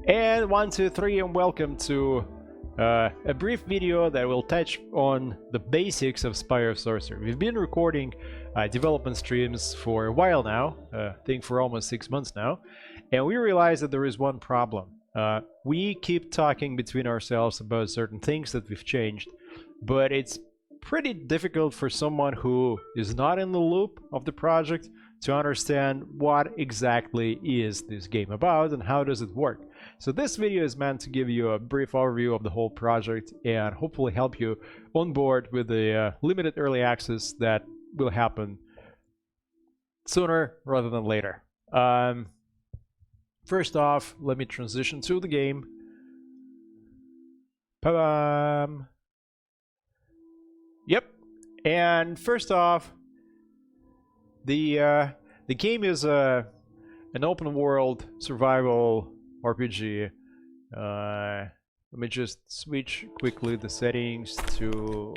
And 1, 2, 3, and welcome to a brief video that will touch on the basics of Spire of Sorcery. We've been recording development streams for a while now, I think for almost 6 months now, and we realized that there is one problem. We keep talking between ourselves about certain things that we've changed, but it's pretty difficult for someone who is not in the loop of the project to understand what exactly is this game about and how does it work. So this video is meant to give you a brief overview of the whole project and hopefully help you on board with the limited early access that will happen sooner rather than later. First off, let me transition to the game. Pa-bam! Yep, and first off, the game is an open world survival RPG. Let me just switch quickly the settings to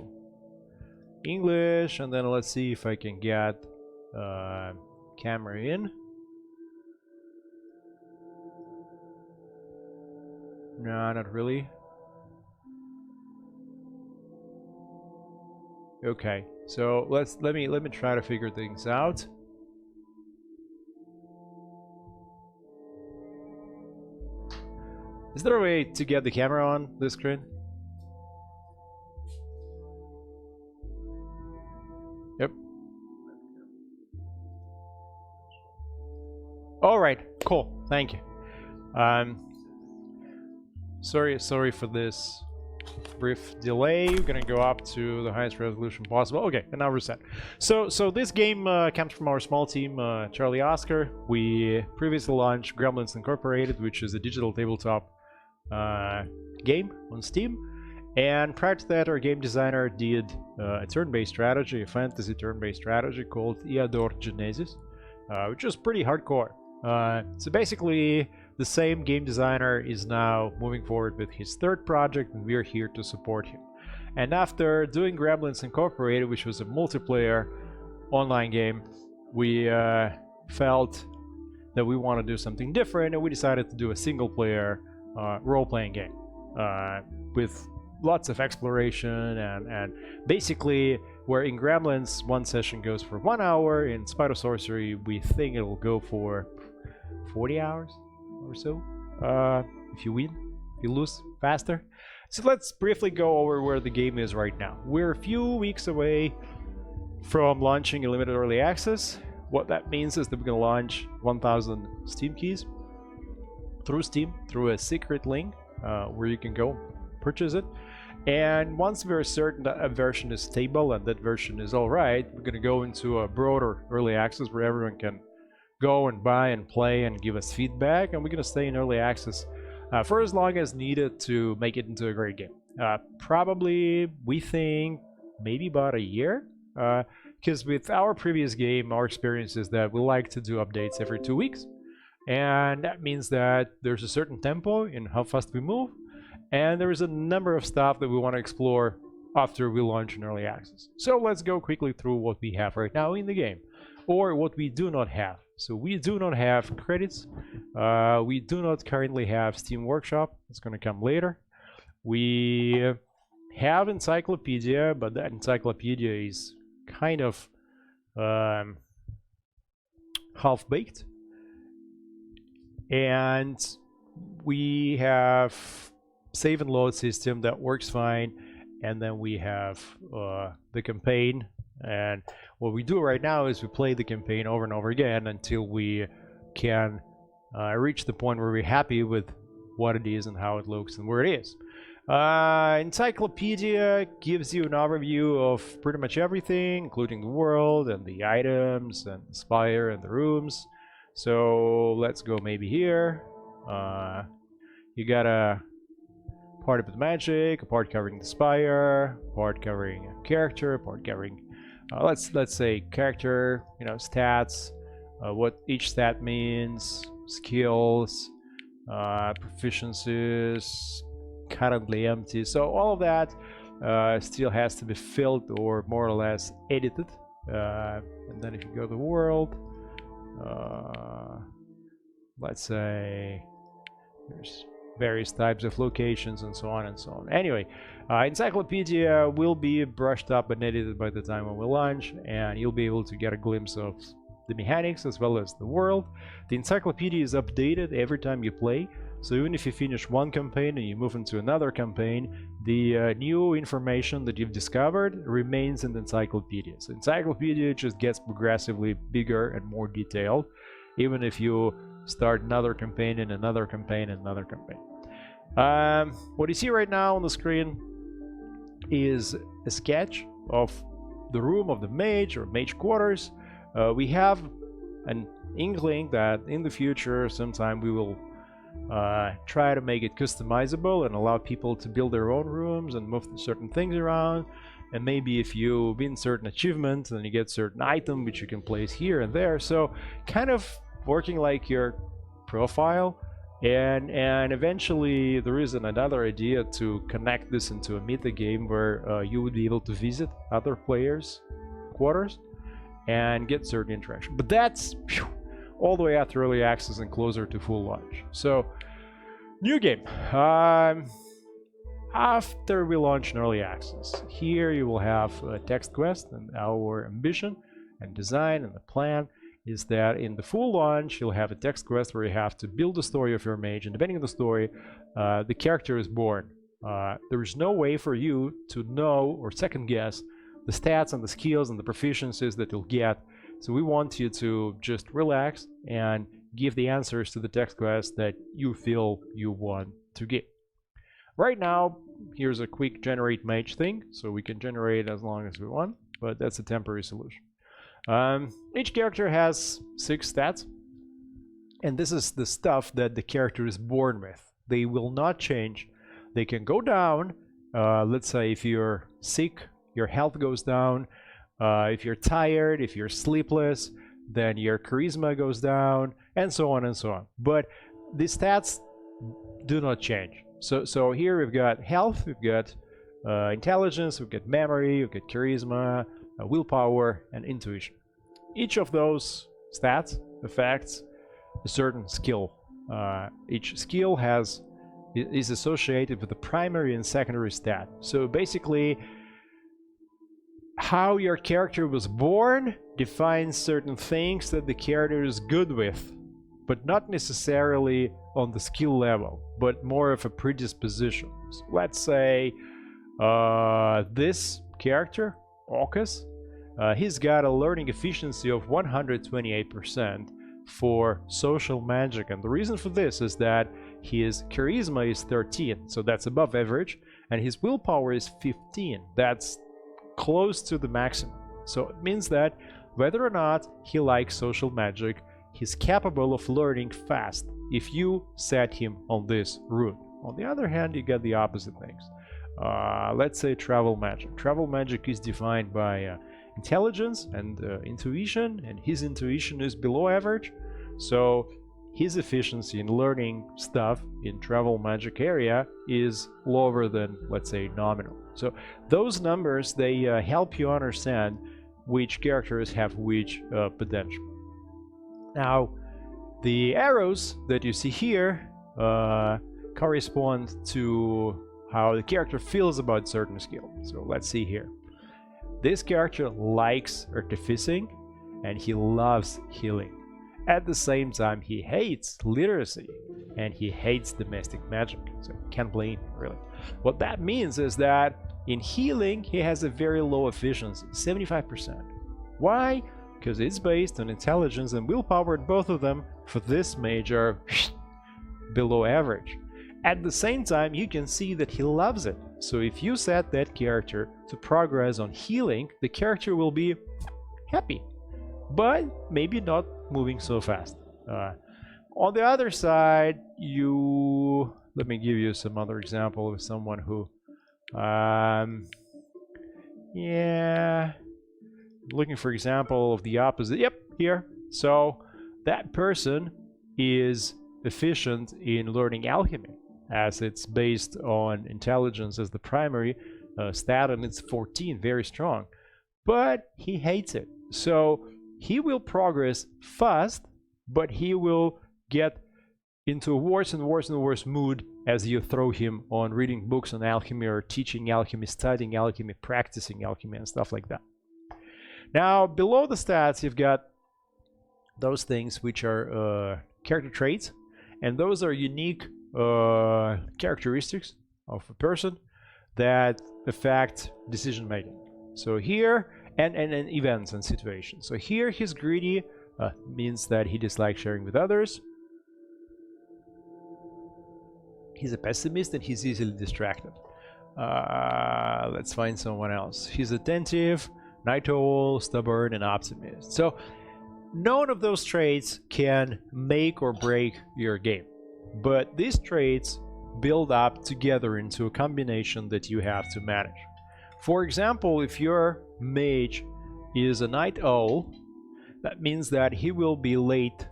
English, and then let's see if I can get camera in. No, not really. Okay, so let me try to figure things out. Is there a way to get the camera on this screen? Yep. All right, cool. Thank you. Sorry for this brief delay. We're gonna go up to the highest resolution possible. Okay, and now reset. So this game comes from our small team, Charlie Oscar. We previously launched Gremlins Incorporated, which is a digital tabletop game on Steam. And prior to that, our game designer did a turn-based strategy, a fantasy turn-based strategy called Iador Genesis, which was pretty hardcore. So basically, the same game designer is now moving forward with his third project, and we are here to support him. And after doing Gremlins Incorporated, which was a multiplayer online game, we felt that we want to do something different, and we decided to do a single-player role-playing game with lots of exploration and basically where in Gremlins one session goes for 1 hour, in Spire of Sorcery we think it'll go for 40 hours or so if you win, if you lose faster. So let's briefly go over where the game is right now. We're a few weeks away from launching a limited early access. What that means is that we're gonna launch 1,000 Steam keys through Steam, through a secret link where you can go purchase it. And once we're certain that a version is stable and that version is alright, we're gonna go into a broader early access where everyone can go and buy and play and give us feedback, and we're gonna stay in early access for as long as needed to make it into a great game. Probably, we think, maybe about a year, because with our previous game, our experience is that we like to do updates every 2 weeks. And that means that there's a certain tempo in how fast we move, and there is a number of stuff that we want to explore after we launch in early access. So let's go quickly through what we have right now in the game, or what we do not have. So we do not have credits, we do not currently have Steam Workshop, it's going to come later. We have Encyclopedia, but that Encyclopedia is kind of half-baked. And we have save and load system that works fine, and then we have the campaign. And what we do right now is we play the campaign over and over again until we can reach the point where we're happy with what it is and how it looks and where it is. Encyclopedia gives you an overview of pretty much everything, including the world and the items and the spire and the rooms. So let's go maybe here. You got a part with magic, a part covering the spire, a part covering a character, a part covering let's say character, stats, what each stat means, skills, proficiencies, currently empty. So all of that still has to be filled or more or less edited. And then if you go to the world, let's say there's various types of locations, and so on and so on. Anyway, Encyclopedia will be brushed up and edited by the time when we launch, and you'll be able to get a glimpse of the mechanics as well as the world. The Encyclopedia is updated every time you play, so even if you finish one campaign and you move into another campaign, the new information that you've discovered remains in the Encyclopedia. So Encyclopedia just gets progressively bigger and more detailed, even if you start another campaign and another campaign and another campaign. What you see right now on the screen is a sketch of the room of the mage or mage quarters. We have an inkling that in the future sometime we will try to make it customizable and allow people to build their own rooms and move certain things around. And maybe if you win certain achievements, then you get certain item which you can place here and there. So kind of working like your profile. And eventually there is another idea to connect this into a meta game where you would be able to visit other players' quarters and get certain interaction. But that's all the way after early access and closer to full launch. So, new game. After we launch in early access, here you will have a text quest, and our ambition and design and the plan is that in the full launch you'll have a text quest where you have to build the story of your mage, and depending on the story, the character is born. There is no way for you to know or second guess the stats and the skills and the proficiencies that you'll get. So we want you to just relax and give the answers to the text quest that you feel you want to give. Right now, here's a quick generate mage thing, so we can generate as long as we want, but that's a temporary solution. Each character has 6 stats, and this is the stuff that the character is born with. They will not change. They can go down. Let's say if you're sick, your health goes down. If you're tired, if you're sleepless, then your charisma goes down, and so on and so on. But the stats do not change. So here we've got health, we've got intelligence, we've got memory, we've got charisma, willpower, and intuition. Each of those stats affects a certain skill. Each skill is associated with the primary and secondary stat. So basically, how your character was born defines certain things that the character is good with, but not necessarily on the skill level, but more of a predisposition. So let's say this character, Orcus, he's got a learning efficiency of 128% for social magic, and the reason for this is that his charisma is 13, so that's above average, and his willpower is 15. That's close to the maximum. So it means that whether or not he likes social magic, he's capable of learning fast if you set him on this route. On the other hand, you get the opposite things. Let's say travel magic. Travel magic is defined by intelligence and intuition, and his intuition is below average, so his efficiency in learning stuff in travel magic area is lower than, let's say, nominal. So those numbers, they help you understand which characters have which potential. Now, the arrows that you see here correspond to how the character feels about certain skill. So let's see here. This character likes artificing and he loves healing. At the same time, he hates literacy and he hates domestic magic. So can't blame him, really. What that means is that in healing, he has a very low efficiency, 75%. Why? Because it's based on intelligence and willpower, and both of them for this mage are below average. At the same time, you can see that he loves it. So if you set that character to progress on healing, the character will be happy, but maybe not moving so fast. On the other side, let me give you some other example of someone who, looking for example of the opposite. Yep, here. So that person is efficient in learning alchemy, as it's based on intelligence as the primary stat, and it's 14, very strong. But he hates it. So he will progress fast, but he will get into a worse and worse and worse mood as you throw him on reading books on alchemy or teaching alchemy, studying alchemy, practicing alchemy, and stuff like that. Now, below the stats, you've got those things which are character traits, and those are unique characteristics of a person that affect decision making. So here, and events and situations. So here, he's greedy, means that he dislikes sharing with others. He's a pessimist and he's easily distracted. Let's find someone else. He's attentive, night owl, stubborn, and optimist. So none of those traits can make or break your game, but these traits build up together into a combination that you have to manage. For example, if your mage is a night owl, that means that he will be late,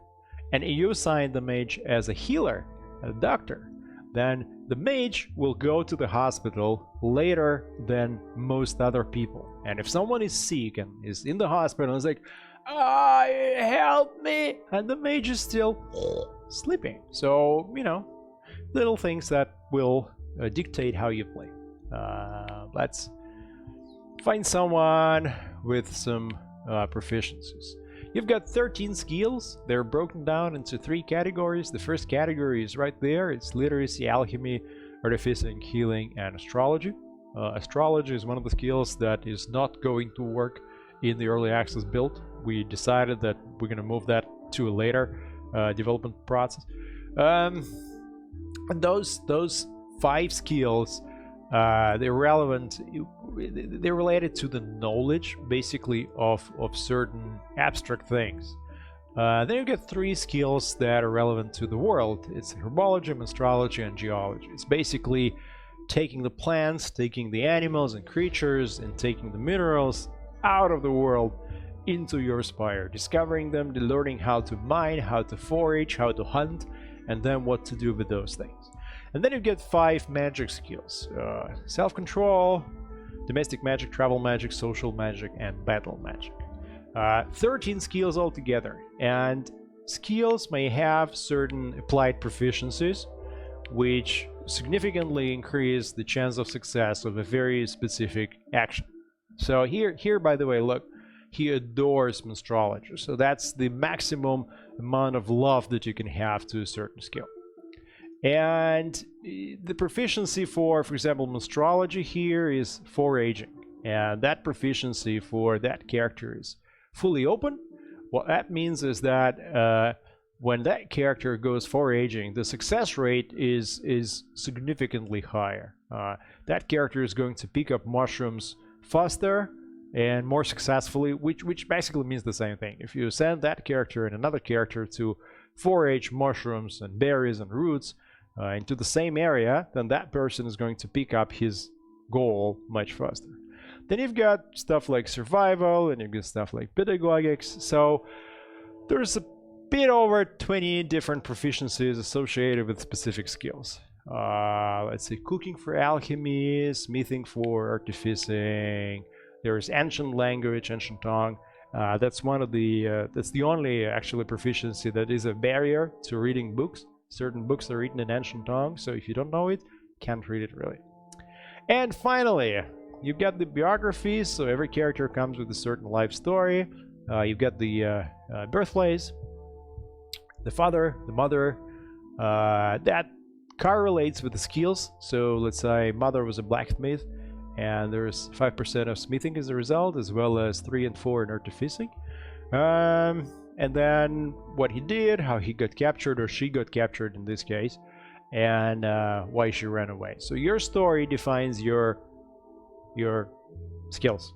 and you assign the mage as a healer, a doctor, then the mage will go to the hospital later than most other people. And if someone is sick and is in the hospital and is like, help me, and the mage is still sleeping. So, you know, little things that will dictate how you play. Let's find someone with some proficiencies. You've got 13 skills. They're broken down into 3 categories. The first category is right there. It's literacy, alchemy, artificing, healing, and astrology. Astrology is one of the skills that is not going to work in the early access build. We decided that we're going to move that to a later development process. And those 5 skills, they're relevant. They're related to the knowledge, basically, of certain abstract things. Then you get 3 skills that are relevant to the world. It's herbology, astrology, and geology. It's basically taking the plants, taking the animals and creatures, and taking the minerals out of the world into your spire, discovering them, learning how to mine, how to forage, how to hunt, and then what to do with those things. And then you get 5 magic skills: self-control, domestic magic, travel magic, social magic, and battle magic. 13 skills altogether, and skills may have certain applied proficiencies which significantly increase the chance of success of a very specific action. So here, by the way, look, he adores astrology, so that's the maximum amount of love that you can have to a certain skill. And the proficiency for example, astrology here is foraging, and that proficiency for that character is fully open. What that means is that when that character goes foraging, the success rate is significantly higher. That character is going to pick up mushrooms faster and more successfully, which basically means the same thing. If you send that character and another character to forage mushrooms and berries and roots into the same area, then that person is going to pick up his goal much faster. Then you've got stuff like survival, and you've got stuff like pedagogics. So there's a bit over 20 different proficiencies associated with specific skills. Let's see, cooking for alchemy, smithing for artificing. There's ancient language, ancient tongue. That's one of the that's the only actually proficiency that is a barrier to reading books. Certain books are written in ancient tongue, so if you don't know it, can't read it really. And finally, you've got the biographies. So every character comes with a certain life story. You've got the birthplace, the father, the mother. That correlates with the skills. So let's say mother was a blacksmith, and there's 5% of smithing as a result, as well as 3 and 4 in artificing. And then what he did, how he got captured, or she got captured in this case, and why she ran away. So your story defines your skills.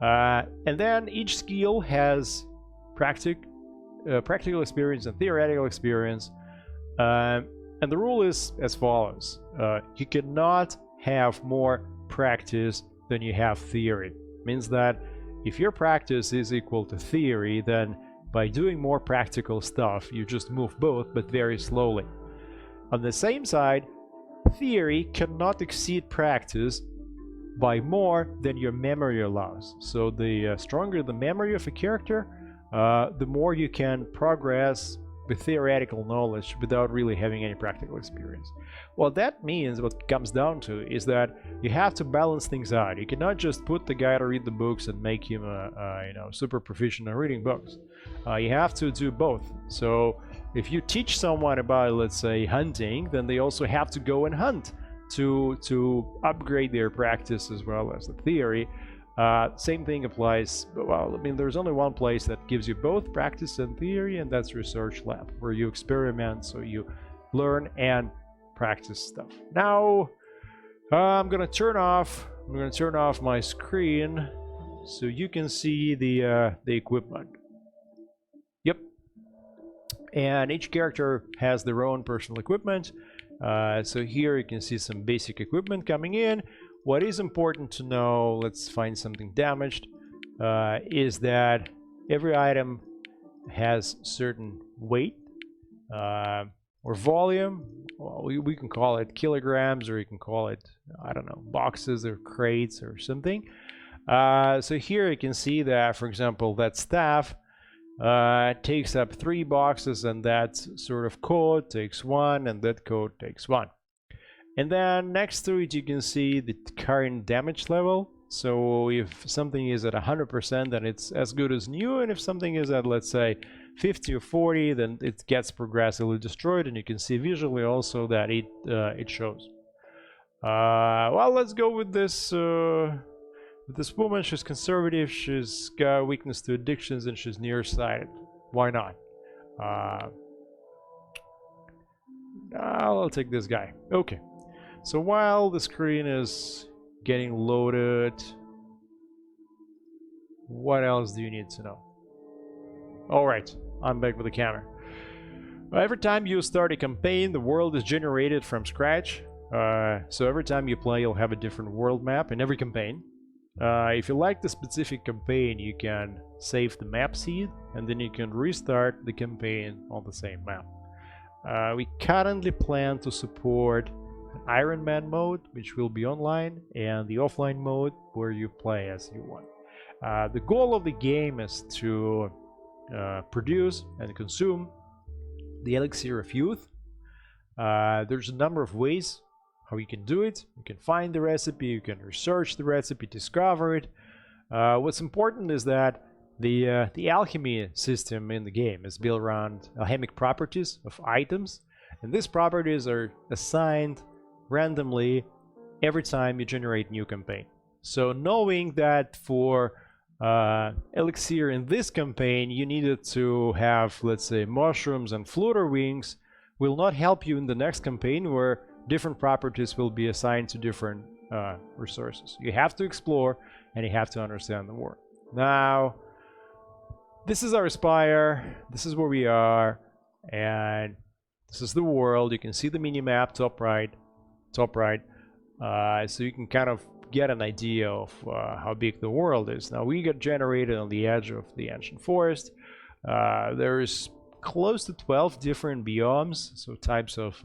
And then each skill has practical experience and theoretical experience. And the rule is as follows. You cannot have more practice than you have theory. It means that if your practice is equal to theory, then by doing more practical stuff, you just move both, but very slowly. On the same side, theory cannot exceed practice by more than your memory allows. So the stronger the memory of a character, the more you can progress with theoretical knowledge without really having any practical experience. What that means, what it comes down to, is that you have to balance things out. You cannot just put the guy to read the books and make him super proficient in reading books. You have to do both. So if you teach someone about, let's say, hunting, then they also have to go and hunt to upgrade their practice as well as the theory. Same thing applies. Well, I mean, there's only one place that gives you both practice and theory, and that's research lab, where you experiment, so you learn and practice stuff. Now I'm gonna turn off my screen so you can see the equipment. Yep. And each character has their own personal equipment. So here you can see some basic equipment coming in. What is important to know, let's find something damaged, is that every item has certain weight or volume. Well, we can call it kilograms, or you can call it, I don't know, boxes or crates or something. So here you can see that, for example, that staff takes up 3 boxes, and that sort of coat takes 1, and that coat takes 1. And then next to it you can see the current damage level. So if something is at 100%, then it's as good as new, and if something is at, let's say, 50 or 40, then it gets progressively destroyed, and you can see visually also that it shows. Well, let's go with this woman. She's conservative, she's got weakness to addictions, and she's nearsighted. Why not? I'll take this guy. Okay. So while the screen is getting loaded, what else do you need to know? Alright, I'm back with the camera. Every time you start a campaign, the world is generated from scratch. So every time you play, you'll have a different world map in every campaign. If you like the specific campaign, you can save the map seed, and then you can restart the campaign on the same map. We currently plan to support Iron Man mode, which will be online, and the offline mode where you play as you want. The goal of the game is to produce and consume the Elixir of Youth. There's a number of ways how you can do it. You can find the recipe, you can research the recipe, discover it. What's important is that the alchemy system in the game is built around alchemic properties of items, and these properties are assigned randomly every time you generate new campaign. So knowing that for elixir in this campaign you needed to have, let's say, mushrooms and flutter wings, will not help you in the next campaign where different properties will be assigned to different resources. You have to explore, and you have to understand the world. Now, this is our spire, this is where we are, and this is the world. You can see the mini-map top right. So you can kind of get an idea of how big the world is. Now, we got generated on the edge of the ancient forest. There's close to 12 different biomes, so types of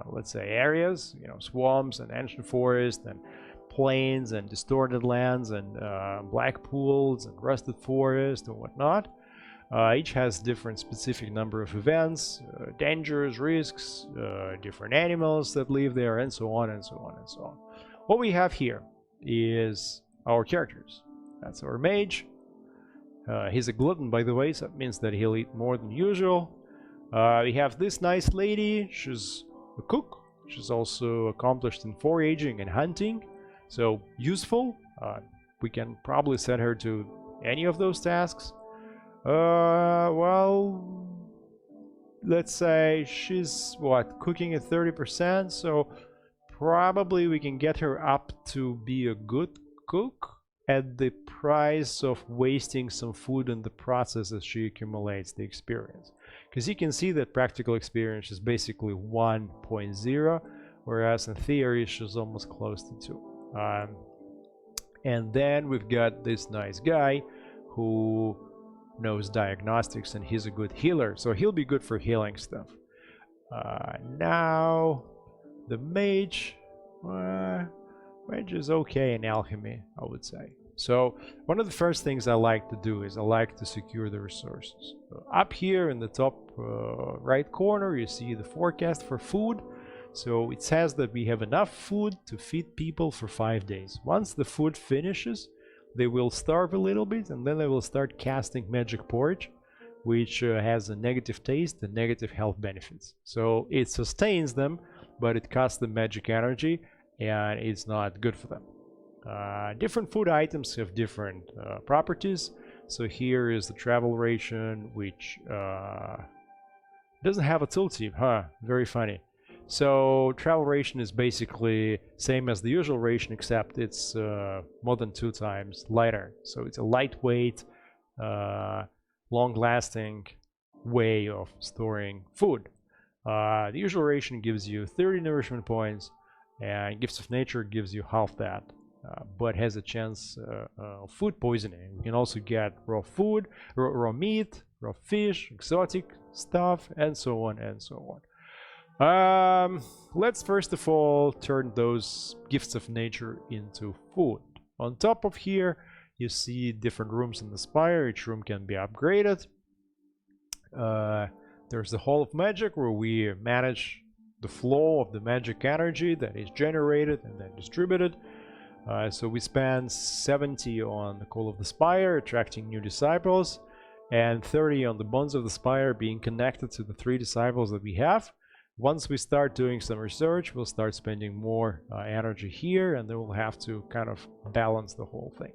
let's say areas, you know, swamps and ancient forest and plains and distorted lands and black pools and rusted forest and whatnot. Each has different specific number of events, dangers, risks, different animals that live there, and so on and so on and so on. What we have here is our characters. That's our mage. He's a glutton, by the way, so that means that he'll eat more than usual. We have this nice lady. She's a cook. She's also accomplished in foraging and hunting, so useful. We can probably set her to any of those tasks. Well, let's say she's, what, cooking at 30%, so probably we can get her up to be a good cook at the price of wasting some food in the process as she accumulates the experience. Because you can see that practical experience is basically 1.0, whereas in theory she's almost close to 2. And then we've got this nice guy who knows diagnostics, and he's a good healer, so he'll be good for healing stuff. Now the mage is okay in alchemy, I would say. So one of the first things I like to do is I like to secure the resources. So up here in the top right corner, you see the forecast for food. So it says that we have enough food to feed people for 5 days. Once the food finishes, they will starve a little bit, and then they will start casting magic porridge, which has a negative taste and negative health benefits. So it sustains them, but it costs them magic energy, and it's not good for them. Different food items have different properties. So here is the travel ration, which doesn't have a tooltip, huh? Very funny. So travel ration is basically same as the usual ration, except it's more than 2 times lighter. So it's a lightweight, long-lasting way of storing food. The usual ration gives you 30 nourishment points, and Gifts of Nature gives you half that, but has a chance of food poisoning. You can also get raw food, raw meat, raw fish, exotic stuff, and so on and so on. Let's first of all turn those Gifts of Nature into food. On top of here, you see different rooms in the Spire. Each room can be upgraded. There's the Hall of Magic, where we manage the flow of the magic energy that is generated and then distributed. So we spend 70 on the Call of the Spire, attracting new disciples, and 30 on the Bonds of the Spire, being connected to the 3 disciples that we have. Once we start doing some research, we'll start spending more energy here, and then we'll have to kind of balance the whole thing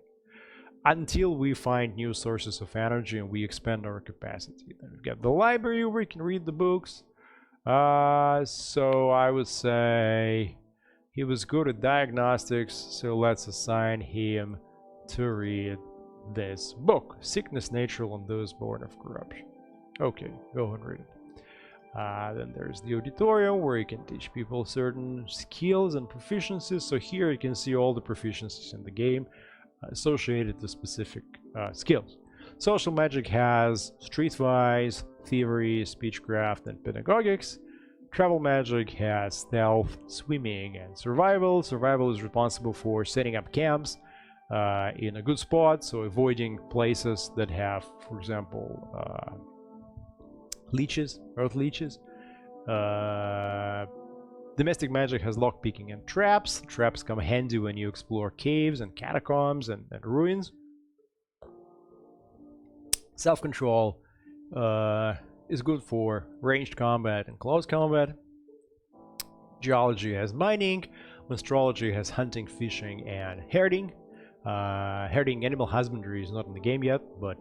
until we find new sources of energy and we expand our capacity. Then we've got the library where we can read the books. So I would say he was good at diagnostics, so let's assign him to read this book, Sickness Natural on Those Born of Corruption. Okay, go and read it. Then there's the auditorium, where you can teach people certain skills and proficiencies. So here you can see all the proficiencies in the game associated to specific skills. Social magic has streetwise, thievery, speechcraft, and pedagogics. Travel magic has stealth, swimming, and survival. Survival is responsible for setting up camps in a good spot, so avoiding places that have, for example, leeches, earth leeches. Domestic magic has lockpicking and traps. Traps come handy when you explore caves and catacombs and ruins. Self-control is good for ranged combat and close combat. Geology has mining. Astrology has hunting, fishing, and herding. Herding, animal husbandry is not in the game yet, but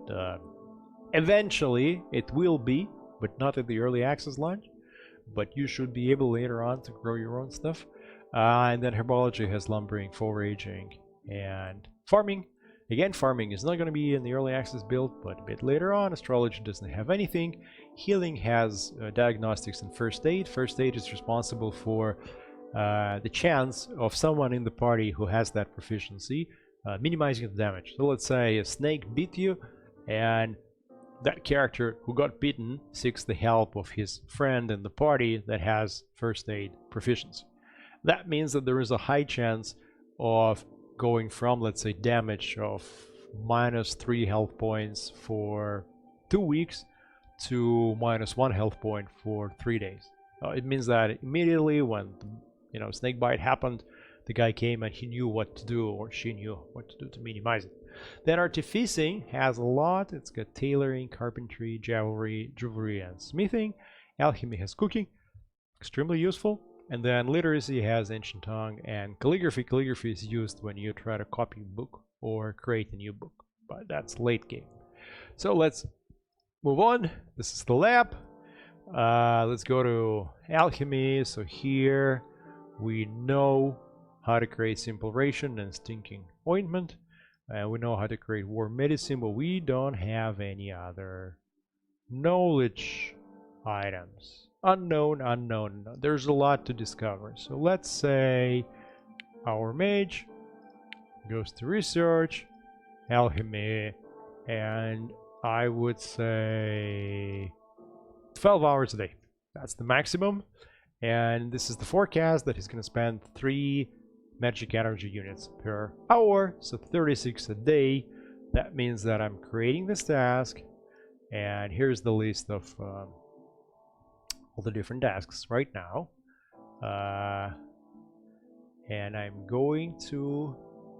eventually it will be, but not at the early access launch. But you should be able later on to grow your own stuff. And then herbology has lumbering, foraging, and farming. Again, farming is not going to be in the early access build, but a bit later on. Astrology doesn't have anything. Healing has diagnostics and first aid. First aid is responsible for the chance of someone in the party who has that proficiency minimizing the damage. So let's say a snake bit you, and that character who got bitten seeks the help of his friend in the party that has first aid proficiency. That means that there is a high chance of going from, let's say, damage of -3 health points for 2 weeks to -1 health point for 3 days. It means that immediately when snake bite happened, the guy came and he knew what to do, or she knew what to do to minimize it. Then artificing has a lot. It's got tailoring, carpentry, jewelry, and smithing. Alchemy has cooking, extremely useful. And then literacy has ancient tongue, and calligraphy. Calligraphy is used when you try to copy a book or create a new book, but that's late game. So let's move on. This is the lab. Let's go to alchemy. So here we know how to create simple ration and stinking ointment. We know how to create warm medicine, but we don't have any other knowledge items. Unknown. There's a lot to discover. So let's say our mage goes to research, alchemy, and I would say 12 hours a day. That's the maximum. And this is the forecast that he's going to spend 3 magic energy units per hour, so 36 a day. That means that I'm creating this task, and here's the list of all the different tasks right now. And I'm going to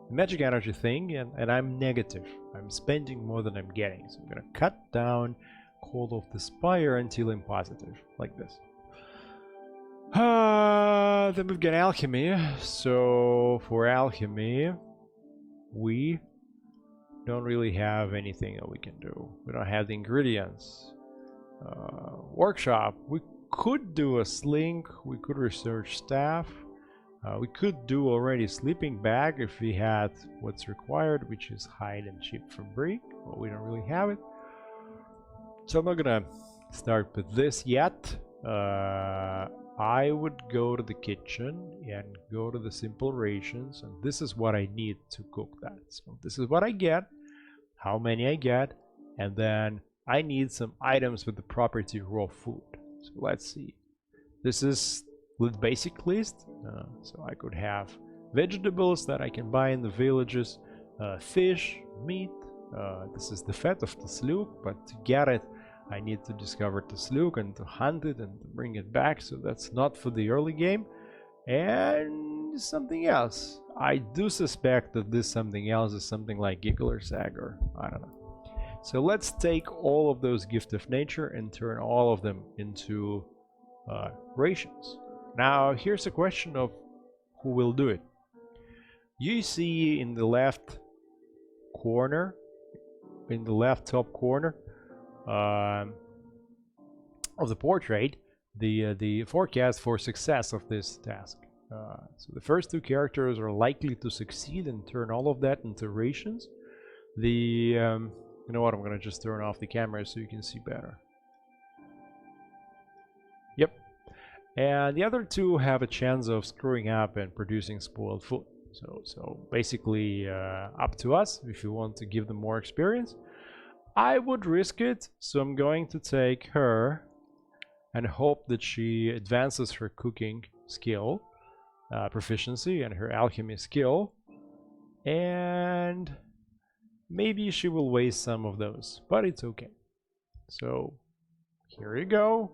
the magic energy thing, and I'm negative. I'm spending more than I'm getting, so I'm gonna cut down Call of the Spire until I'm positive, like this. Then we've got Alchemy. So for Alchemy, we don't really have anything that we can do. We don't have the ingredients. Workshop, we could do a sling, we could research staff, we could do already sleeping bag if we had what's required, which is hide and cheap fabric, but we don't really have it. So I'm not gonna start with this yet. I would go to the kitchen and go to the simple rations, and this is what I need to cook that. So this is what I get, how many I get, and then I need some items with the property raw food. So let's see. This is the basic list. So I could have vegetables that I can buy in the villages, fish, meat. This is the fat of the slug, but to get it I need to discover the slug and to hunt it and to bring it back, so that's not for the early game. And something else. I do suspect that this something else is something like Giggler Sagar. I don't know. So let's take all of those gifts of nature and turn all of them into rations. Now here's a question of who will do it. You see in the left corner, in the left top corner of the portrait, the forecast for success of this task. So the first two characters are likely to succeed and turn all of that into rations. You know what, I'm gonna just turn off the camera so you can see better. Yep. And the other two have a chance of screwing up and producing spoiled food. So basically up to us if you want to give them more experience. I would risk it, so I'm going to take her and hope that she advances her cooking skill, proficiency, and her alchemy skill, and maybe she will waste some of those, but it's okay. So here you go.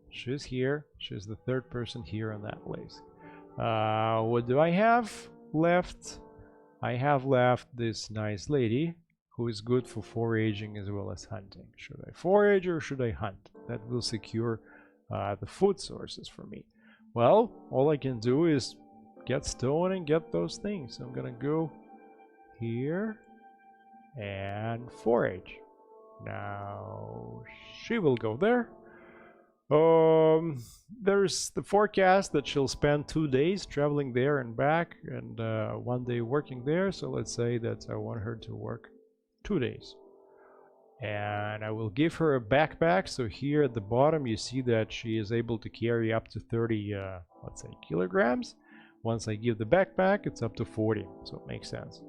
She's here. She's the third person here on that list. What do I have left? I have left this nice lady who is good for foraging as well as hunting. Should I forage or should I hunt? That will secure the food sources for me. Well, all I can do is get stone and get those things. I'm gonna go here and forage. Now she will go there. There's the forecast that she'll spend 2 days traveling there and back, and 1 day working there. So let's say that I want her to work 2 days, and I will give her a backpack. So here at the bottom you see that she is able to carry up to 30 let's say kilograms. Once I give the backpack, it's up to 40, so it makes sense.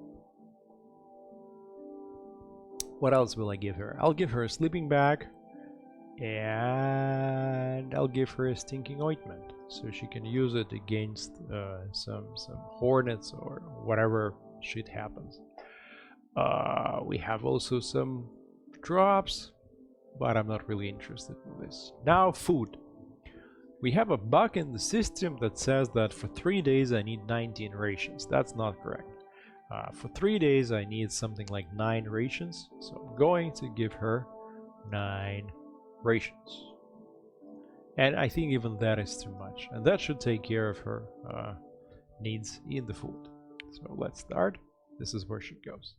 What else will I give her? I'll give her a sleeping bag, and I'll give her a stinking ointment so she can use it against some hornets or whatever shit happens. We have also some drops, but I'm not really interested in this. Now food. We have a bug in the system that says that for 3 days I need 19 rations. That's not correct. For 3 days I need something like 9 rations, so I'm going to give her 9 rations. And I think even that is too much, and that should take care of her needs in the food. So let's start. This is where she goes.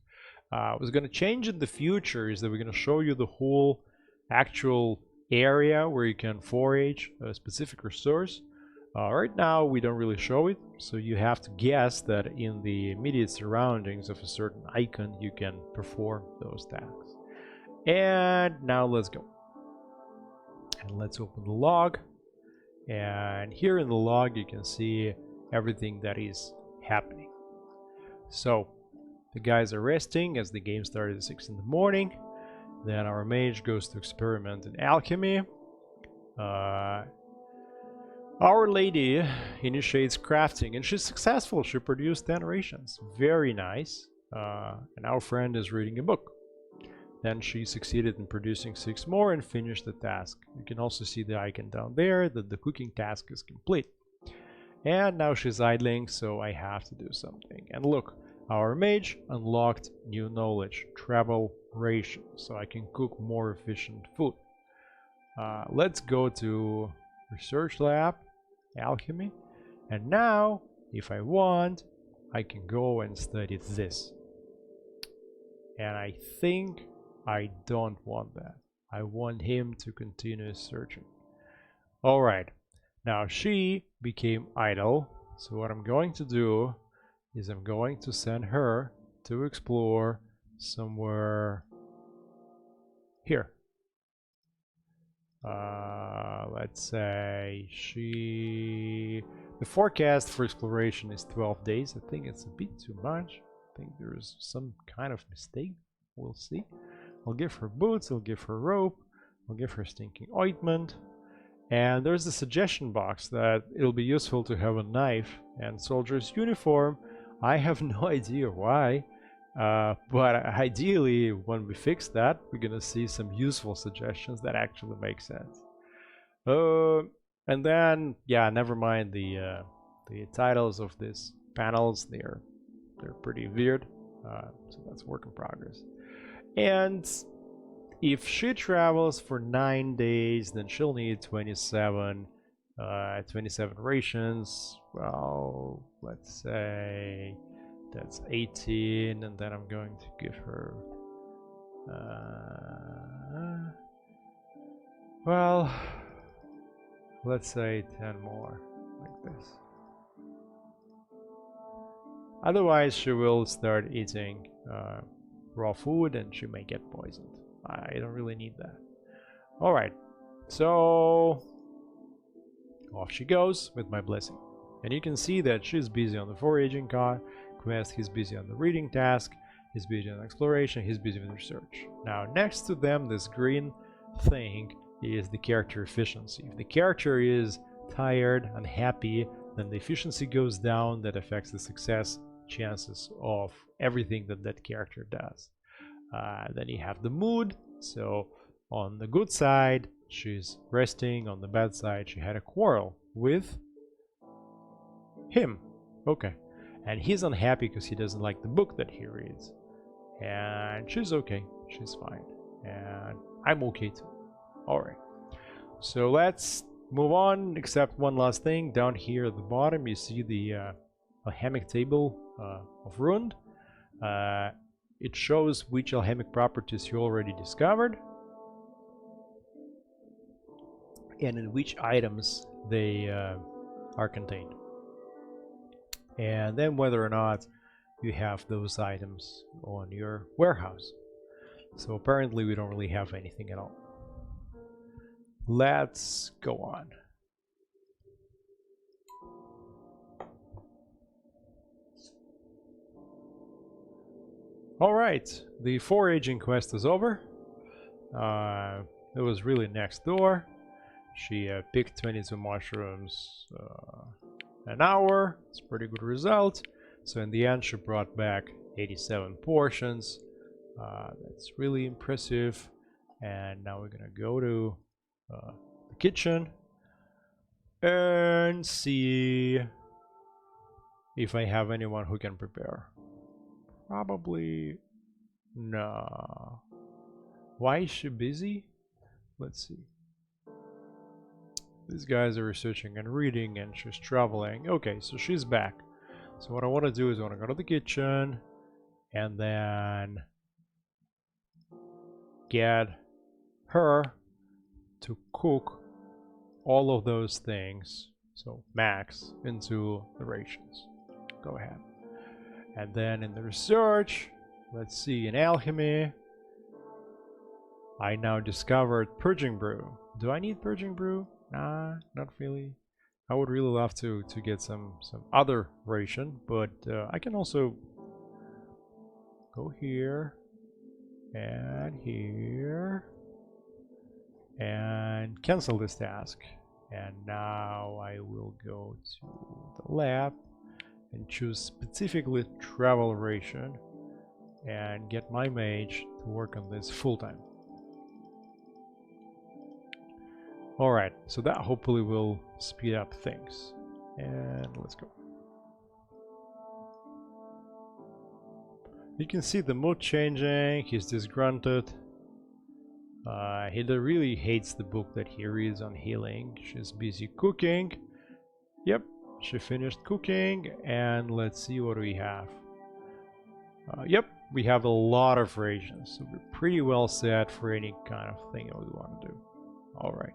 What's going to change in the future is that we're going to show you the whole actual area where you can forage a specific resource. Right now we don't really show it, so you have to guess that in the immediate surroundings of a certain icon you can perform those tasks. And now let's go. And let's open the log. And here in the log you can see everything that is happening. So the guys are resting as the game started at 6 in the morning. Then our mage goes to experiment in alchemy. Our lady initiates crafting, and she's successful. She produced 10 rations. Very nice. And our friend is reading a book. Then she succeeded in producing 6 more and finished the task. You can also see the icon down there that the cooking task is complete. And now she's idling, so I have to do something. And look, our mage unlocked new knowledge, travel ration, so I can cook more efficient food. Let's go to research lab, alchemy, and now, if I want, I can go and study this. And I think I don't want that. I want him to continue searching. Alright, now she became idle, so what I'm going to do is I'm going to send her to explore somewhere here. Let's say the forecast for exploration is 12 days. I think it's a bit too much. I think there is some kind of mistake. We'll see. I'll give her boots, I'll give her rope, I'll give her stinking ointment. And there's the suggestion box that it'll be useful to have a knife and soldier's uniform. I have no idea why, but ideally when we fix that, we're gonna see some useful suggestions that actually make sense. And then, yeah, never mind the titles of these panels. They're pretty weird, so that's work in progress. And if she travels for 9 days, then she'll need 27 rations. Well, let's say that's 18, and then I'm going to give her well, let's say 10 more, like this. Otherwise she will start eating raw food and she may get poisoned. I don't really need that. Alright, so off she goes with my blessing. And you can see that she's busy on the foraging quest, he's busy on the reading task, he's busy on exploration, he's busy with research. Now next to them, this green thing is the character efficiency. If the character is tired, unhappy, then the efficiency goes down. That affects the success chances of everything that that character does. Then you have the mood. So on the good side, she's resting. On the bad side, she had a quarrel with him. Okay. And he's unhappy because he doesn't like the book that he reads. And she's okay. She's fine. And I'm okay too. Alright. So let's move on, except one last thing. Down here at the bottom, you see the alchemic table of Rund. It shows which alchemic properties you already discovered and in which items they are contained, and then whether or not you have those items on your warehouse. So apparently we don't really have anything at all. Let's go on. Alright, the foraging quest is over. It was really next door. She picked 22 mushrooms an hour. It's a pretty good result. So in the end she brought back 87 portions. That's really impressive. And now we're gonna go to the kitchen and see if I have anyone who can prepare. Probably no. Why is she busy? Let's see. These guys are researching and reading, and she's traveling. Okay, so she's back. So what I want to do is I want to go to the kitchen and then get her to cook all of those things, so max, into the rations. Go ahead. And then in the research, let's see, in alchemy, I now discovered purging brew. Do I need purging brew? Nah, not really. I would really love to get some other ration, but I can also go here and here and cancel this task And now I will go to the lab and choose specifically travel ration and get my mage to work on this full-time. Alright, so that hopefully will speed up things. And let's go. You can see the mood changing, he's disgruntled. He really hates the book that he reads on healing. She's busy cooking. Yep, she finished cooking, and let's see what we have. Yep, we have a lot of rations, so we're pretty well set for any kind of thing that we want to do. Alright.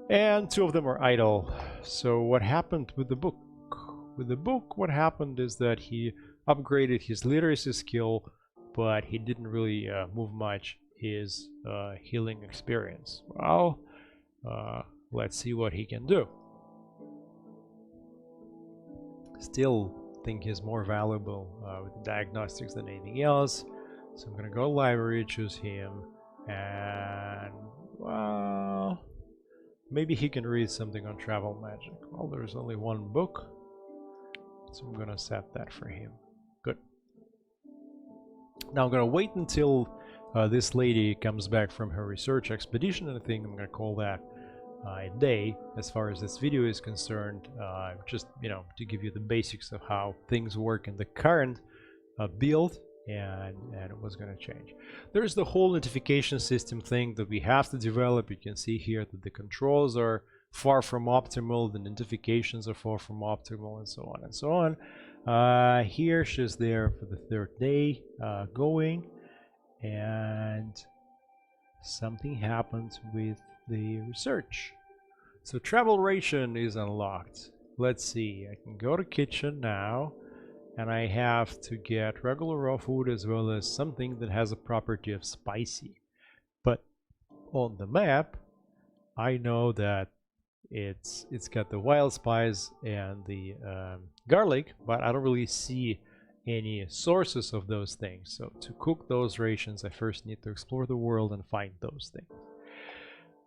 And 2 of them are idle. So what happened with the book? With the book, what happened is that he upgraded his literacy skill, but he didn't really move much his healing experience. Well, let's see what he can do. Still think he's more valuable with diagnostics than anything else. So I'm gonna go to library, choose him, and well, maybe he can read something on travel magic. Well, there's only 1 book, so I'm gonna set that for him. Good. Now I'm gonna wait until this lady comes back from her research expedition, and I think I'm gonna call that a day as far as this video is concerned. Just, you know, to give you the basics of how things work in the current build, and what's going to change. There's the whole notification system thing that we have to develop. You can see here that the controls are far from optimal, the notifications are far from optimal, and so on and so on. Here she's there for the 3rd day going, and something happens with the research. So travel ration is unlocked. Let's see, I can go to kitchen now, and I have to get regular raw food as well as something that has a property of spicy. But on the map, I know that it's got the wild spice and the garlic, but I don't really see any sources of those things. So to cook those rations, I first need to explore the world and find those things.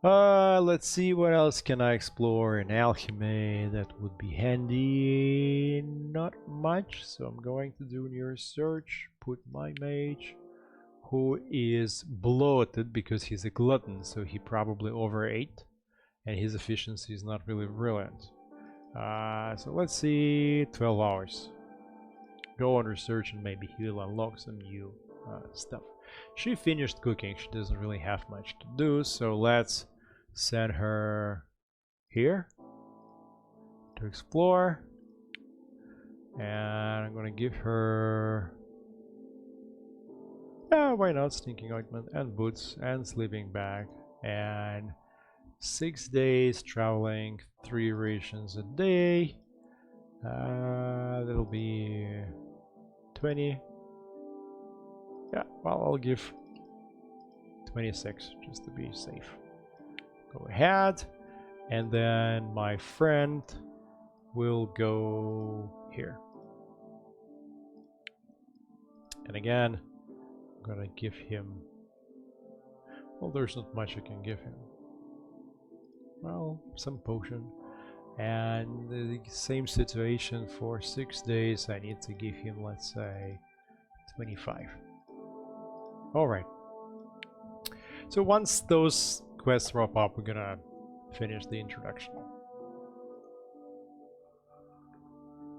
Let's see, what else can I explore in Alchemy that would be handy? Not much, so I'm going to do new research, put my mage, who is bloated because he's a glutton, so he probably overate, and his efficiency is not really brilliant. So let's see, 12 hours. Go on research and maybe he'll unlock some new stuff. She finished cooking, she doesn't really have much to do, so let's send her here to explore, and I'm gonna give her, why not, stinking ointment and boots and sleeping bag, and 6 days traveling, 3 rations a day. That'll be 20. Yeah, well, I'll give 26 just to be safe. Go ahead, and then my friend will go here. And again, I'm gonna give him, well, there's not much I can give him. Well, some potion. And the same situation for 6 days, I need to give him, let's say, 25. Alright. So once those quests wrap up, we're gonna finish the introduction.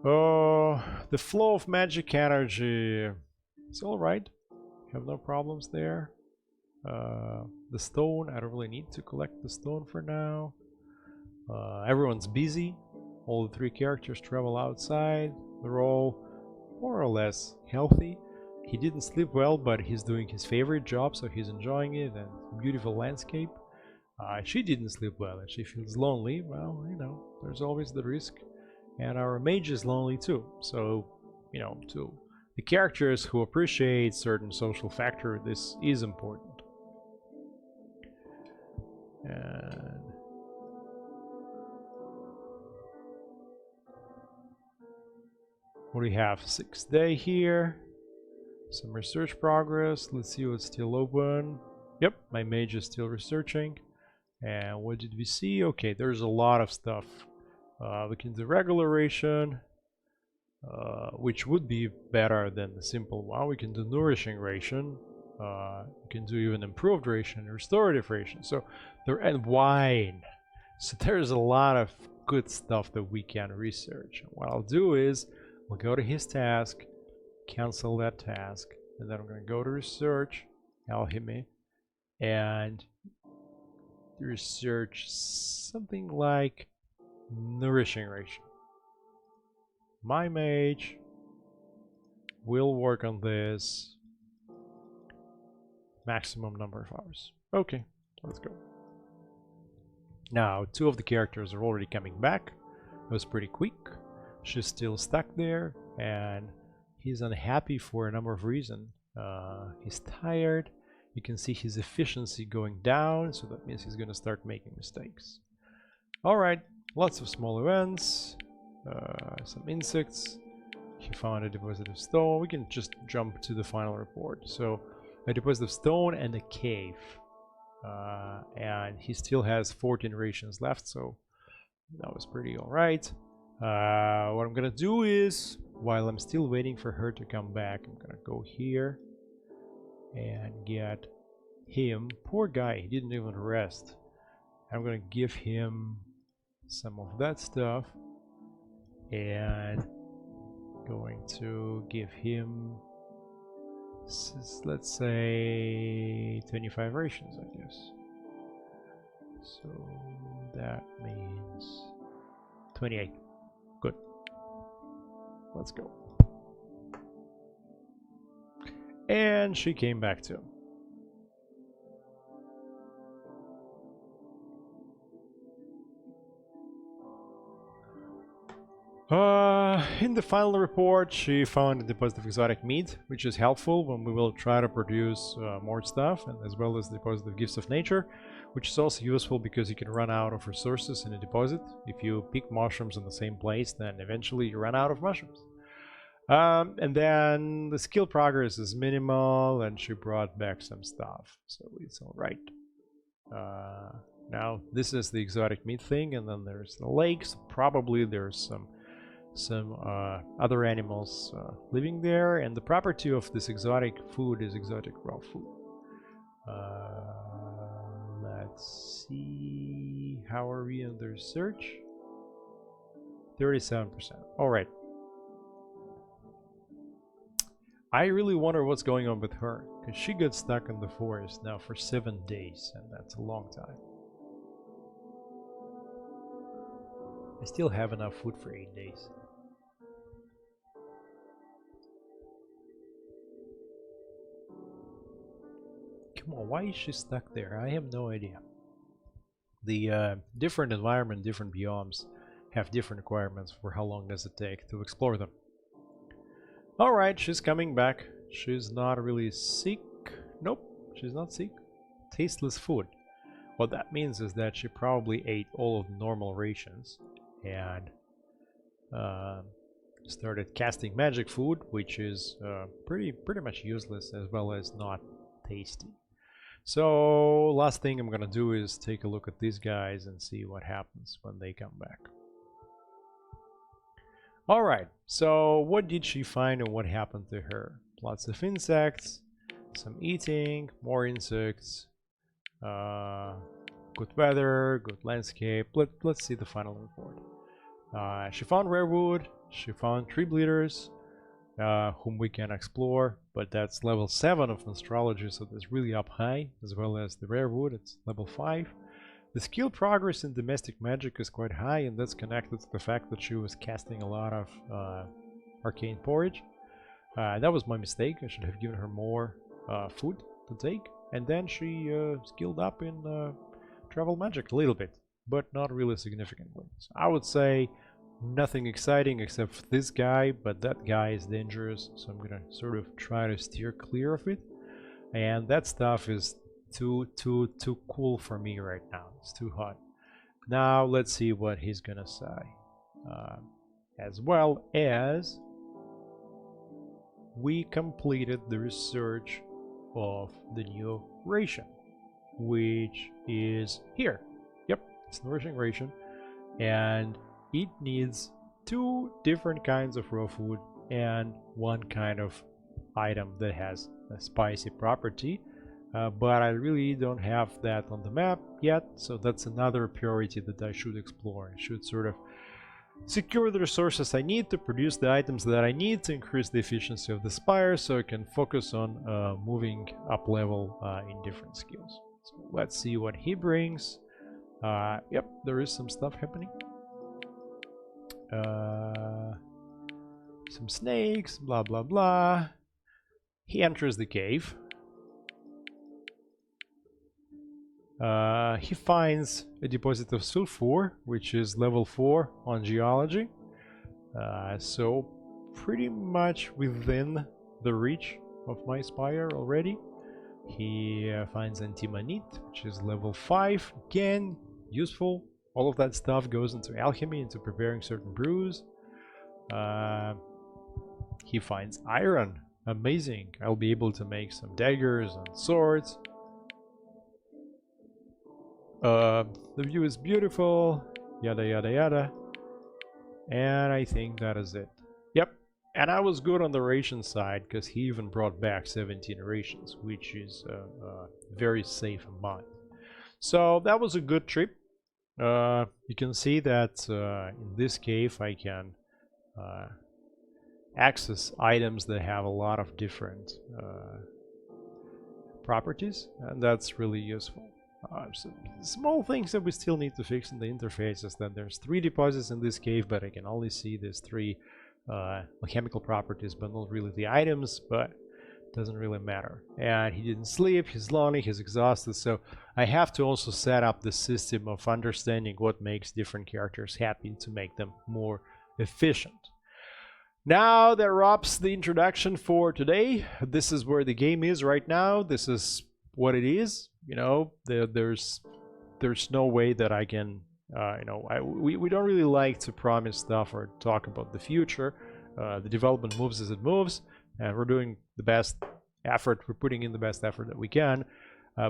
Oh, the flow of magic energy. It's alright. Have no problems there. The stone, I don't really need to collect the stone for now. Everyone's busy. All the 3 characters travel outside. They're all more or less healthy. He didn't sleep well, but he's doing his favorite job, so he's enjoying it, and beautiful landscape. She didn't sleep well, and she feels lonely. Well, you know, there's always the risk. And our mage is lonely too. So, you know, to the characters who appreciate certain social factor, this is important. And what do we have? 6th day here. Some research progress. Let's see what's still open. Yep, my mage is still researching. And what did we see? Okay, there's a lot of stuff. We can do regular ration, which would be better than the simple one. We can do nourishing ration. We can do even improved ration, restorative ration. So there, and wine. So there's a lot of good stuff that we can research. What I'll do is we'll go to his task, cancel that task, and then I'm going to go to research, alchemy, and research something like nourishing ration. My mage will work on this maximum number of hours. Okay, let's go. Now, two of the characters are already coming back. It was pretty quick. She's still stuck there, and he's unhappy for a number of reasons. He's tired. You can see his efficiency going down, so that means he's going to start making mistakes. Alright, lots of small events, some insects. He found a deposit of stone. We can just jump to the final report. So, a deposit of stone and a cave. And he still has 14 rations left, so that was pretty alright. What I'm gonna do is, while I'm still waiting for her to come back, I'm gonna go here and get him. Poor guy, he didn't even rest. I'm gonna give him some of that stuff, and going to give him, let's say, 25 rations, I guess. So that means 28. Good. Let's go. And she came back too. In the final report, she found a deposit of exotic meat, which is helpful when we will try to produce more stuff, and as well as the deposit of gifts of nature, which is also useful because you can run out of resources in a deposit. If you pick mushrooms in the same place, then eventually you run out of mushrooms. And then the skill progress is minimal, and she brought back some stuff, so it's alright. Now, this is the exotic meat thing, and then there's the lakes. Probably there's some other animals living there, and the property of this exotic food is exotic raw food. Let's see, how are we in the research? 37%. Alright. I really wonder what's going on with her, because she got stuck in the forest now for 7 days, and that's a long time. I still have enough food for 8 days. Come on, why is she stuck there? I have no idea. The different environment, different biomes have different requirements for how long does it take to explore them. Alright, she's coming back. She's not really sick. Nope, she's not sick. Tasteless food. What that means is that she probably ate all of the normal rations and started casting magic food, which is pretty much useless as well as not tasty. So last thing I'm gonna do is take a look at these guys and see what happens when they come back. Alright, so what did she find and what happened to her? Lots of insects, some eating, more insects, good weather, good landscape. Let's see the final report. She found rare wood, she found tree bleeders, whom we can explore, but that's level 7 of astrology, so that's really up high, as well as the rare wood, it's level 5. The skill progress in domestic magic is quite high, and that's connected to the fact that she was casting a lot of arcane porridge. That was my mistake. I should have given her more food to take, and then she skilled up in travel magic a little bit, but not really significantly. So I would say nothing exciting except for this guy, but that guy is dangerous, so I'm gonna sort of try to steer clear of it. And that stuff is too cool for me right now. It's too hot. Now let's see what he's gonna say. As well as we completed the research of the new ration, which is here. It's nourishing ration, and it needs 2 different kinds of raw food and 1 kind of item that has a spicy property. But I really don't have that on the map yet, so that's another priority that I should explore. I should sort of secure the resources I need to produce the items that I need to increase the efficiency of the Spire, so I can focus on moving up level in different skills. So let's see what he brings. Yep, there is some stuff happening. Some snakes, blah blah blah. He enters the cave. He finds a deposit of sulfur, which is level 4 on geology. So pretty much within the reach of my Spire already. He finds antimonite, which is level 5. Again, useful. All of that stuff goes into alchemy, into preparing certain brews. He finds iron. Amazing. I'll be able to make some daggers and swords. The view is beautiful, yada yada yada. And I think that is it. Yep. And I was good on the ration side, because he even brought back 17 rations, which is a very safe amount. So that was a good trip. You can see that in this cave I can access items that have a lot of different properties, and that's really useful. So small things that we still need to fix in the interface is that there's 3 deposits in this cave, but I can only see these 3 chemical properties, but not really the items, but it doesn't really matter. And he didn't sleep, he's lonely, he's exhausted, so I have to also set up the system of understanding what makes different characters happy to make them more efficient. Now that wraps the introduction for today. This is where the game is right now. This is what it is. You know, there's no way that I can, we don't really like to promise stuff or talk about the future. The development moves as it moves, and we're doing the best effort. We're putting in the best effort that we can,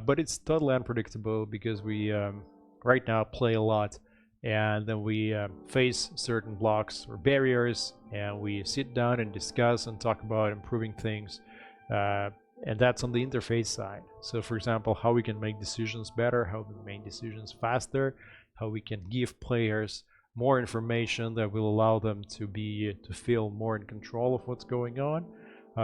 but it's totally unpredictable because we right now play a lot, and then we face certain blocks or barriers, and we sit down and discuss and talk about improving things. And that's on the interface side. So for example, how we can make decisions better, how we make decisions faster, how we can give players more information that will allow them to feel more in control of what's going on.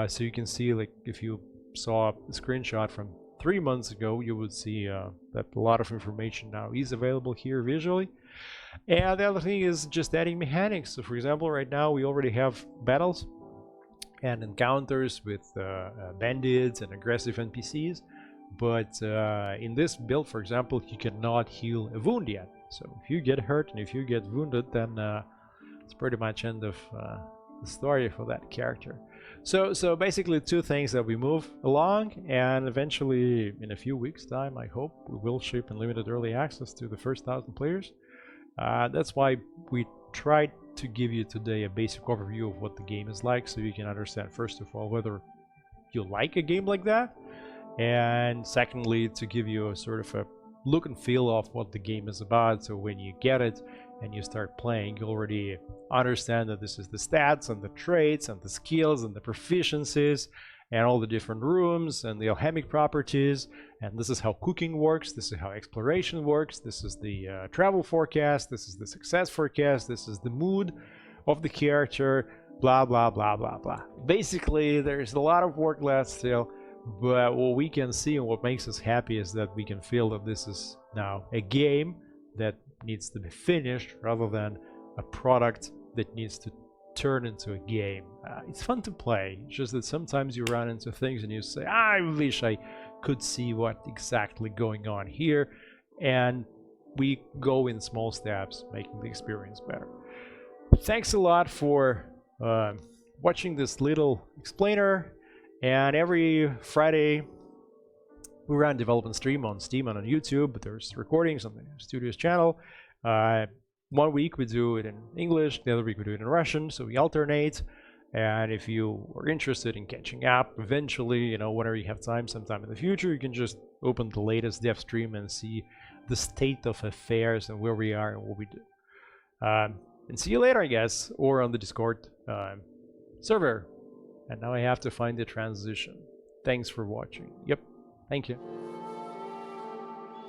So you can see, like, if you saw a screenshot from 3 months ago, you would see that a lot of information now is available here visually. And the other thing is just adding mechanics. So for example, right now we already have battles and encounters with bandits and aggressive NPCs, but in this build, for example, you cannot heal a wound yet. So if you get hurt and if you get wounded, then it's pretty much end of the story for that character. So basically 2 things that we move along, and eventually in a few weeks time, I hope we will ship in limited early access to the first 1,000 players. That's why we tried to give you today a basic overview of what the game is like, so you can understand, first of all, whether you like a game like that, and secondly, to give you a sort of a look and feel of what the game is about, so when you get it and you start playing, you already understand that this is the stats and the traits and the skills and the proficiencies and all the different rooms and the alchemic properties, and this is how cooking works, this is how exploration works, this is the travel forecast, this is the success forecast, this is the mood of the character, blah blah blah blah blah. Basically, there's a lot of work left still, but what we can see and what makes us happy is that we can feel that this is now a game that needs to be finished rather than a product that needs to turn into a game. It's fun to play, it's just that sometimes you run into things and you say, I wish I could see what exactly going on here, and we go in small steps, making the experience better. Thanks a lot for watching this little explainer, and every Friday we run development stream on Steam and on YouTube, but there's recordings on the studio's channel. 1 week we do it in English, the other week we do it in Russian, so we alternate. And if you are interested in catching up, eventually, whenever you have time, sometime in the future, you can just open the latest dev stream and see the state of affairs and where we are and what we do. And see you later, I guess, or on the Discord server. And now I have to find the transition. Thanks for watching. Yep, thank you.